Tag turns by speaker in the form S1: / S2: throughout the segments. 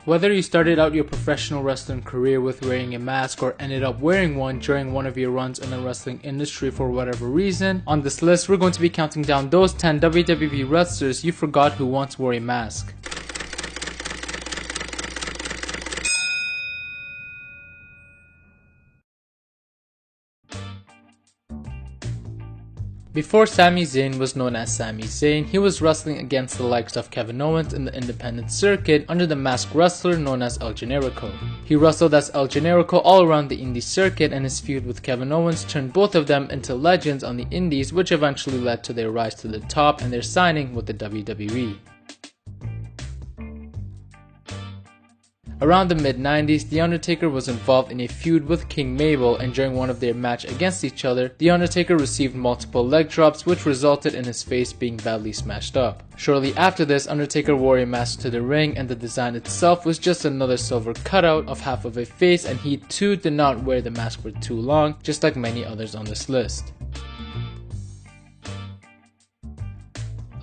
S1: Whether you started out your professional wrestling career with wearing a mask or ended up wearing one during one of your runs in the wrestling industry for whatever reason, on this list we're going to be counting down those 10 WWE wrestlers you forgot who once wore a mask. Before Sami Zayn was known as Sami Zayn, he was wrestling against the likes of Kevin Owens in the independent circuit under the masked wrestler known as El Generico. He wrestled as El Generico all around the indie circuit, and his feud with Kevin Owens turned both of them into legends on the indies, which eventually led to their rise to the top and their signing with the WWE. Around the mid-90s, The Undertaker was involved in a feud with King Mabel, and during one of their match against each other, The Undertaker received multiple leg drops which resulted in his face being badly smashed up. Shortly after this, Undertaker wore a mask to the ring, and the design itself was just another silver cutout of half of a face, and he too did not wear the mask for too long, just like many others on this list.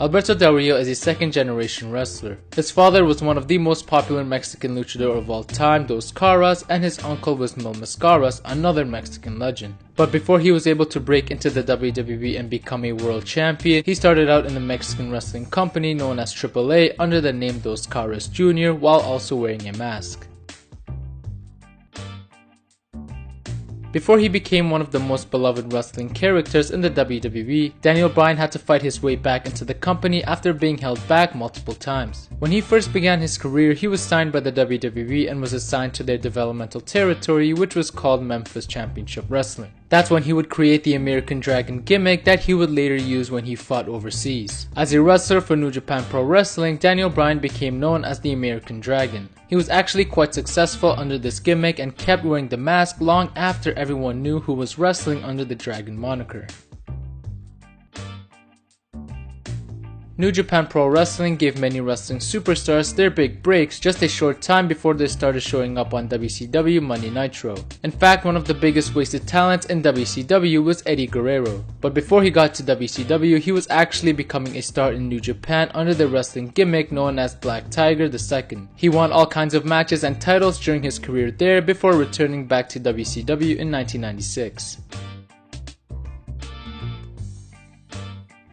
S1: Alberto Del Rio is a second-generation wrestler. His father was one of the most popular Mexican luchador of all time, Dos Caras, and his uncle was Mil Mascaras, another Mexican legend. But before he was able to break into the WWE and become a world champion, he started out in the Mexican wrestling company known as AAA under the name Dos Caras Jr. while also wearing a mask. Before he became one of the most beloved wrestling characters in the WWE, Daniel Bryan had to fight his way back into the company after being held back multiple times. When he first began his career, he was signed by the WWE and was assigned to their developmental territory, which was called Memphis Championship Wrestling. That's when he would create the American Dragon gimmick that he would later use when he fought overseas. As a wrestler for New Japan Pro Wrestling, Daniel Bryan became known as the American Dragon. He was actually quite successful under this gimmick and kept wearing the mask long after everyone knew who was wrestling under the Dragon moniker. New Japan Pro Wrestling gave many wrestling superstars their big breaks just a short time before they started showing up on WCW Monday Nitro. In fact, one of the biggest wasted talents in WCW was Eddie Guerrero. But before he got to WCW, he was actually becoming a star in New Japan under the wrestling gimmick known as Black Tiger II. He won all kinds of matches and titles during his career there before returning back to WCW in 1996.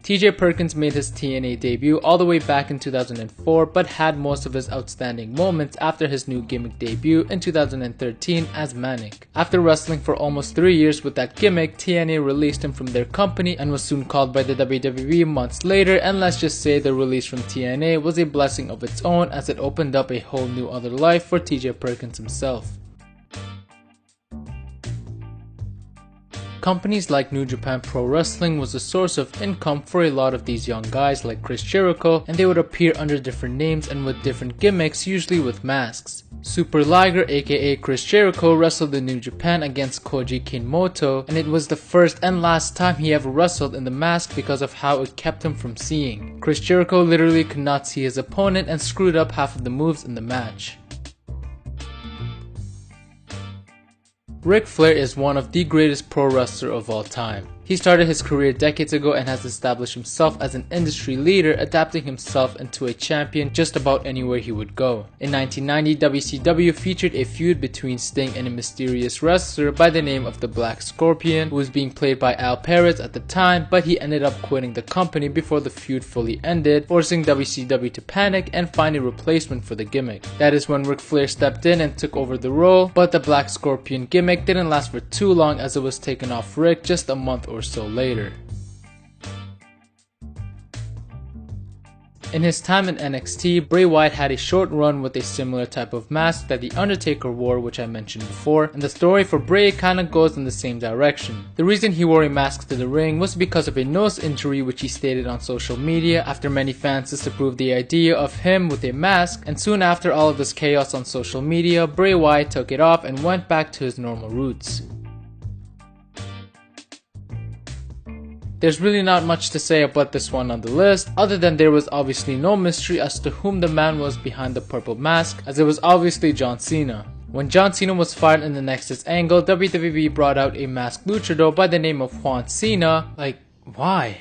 S1: TJ Perkins made his TNA debut all the way back in 2004, but had most of his outstanding moments after his new gimmick debut in 2013 as Manic. After wrestling for almost 3 years with that gimmick, TNA released him from their company and was soon called by the WWE months later, and let's just say the release from TNA was a blessing of its own as it opened up a whole new other life for TJ Perkins himself. Companies like New Japan Pro Wrestling was a source of income for a lot of these young guys like Chris Jericho, and they would appear under different names and with different gimmicks, usually with masks. Super Liger aka Chris Jericho wrestled in New Japan against Koji Kinmoto, and it was the first and last time he ever wrestled in the mask because of how it kept him from seeing. Chris Jericho literally could not see his opponent and screwed up half of the moves in the match. Ric Flair is one of the greatest pro wrestlers of all time. He started his career decades ago and has established himself as an industry leader, adapting himself into a champion just about anywhere he would go. In 1990, WCW featured a feud between Sting and a mysterious wrestler by the name of the Black Scorpion, who was being played by Al Perez at the time, but he ended up quitting the company before the feud fully ended, forcing WCW to panic and find a replacement for the gimmick. That is when Ric Flair stepped in and took over the role, but the Black Scorpion gimmick didn't last for too long as it was taken off Ric just a month or so later. In his time in NXT, Bray Wyatt had a short run with a similar type of mask that The Undertaker wore, which I mentioned before, and the story for Bray kinda goes in the same direction. The reason he wore a mask to the ring was because of a nose injury which he stated on social media after many fans disapproved the idea of him with a mask, and soon after all of this chaos on social media, Bray Wyatt took it off and went back to his normal roots. There's really not much to say about this one on the list, other than there was obviously no mystery as to whom the man was behind the purple mask, as it was obviously John Cena. When John Cena was fired in the Nexus angle, WWE brought out a masked luchador by the name of Juan Cena. Like, why?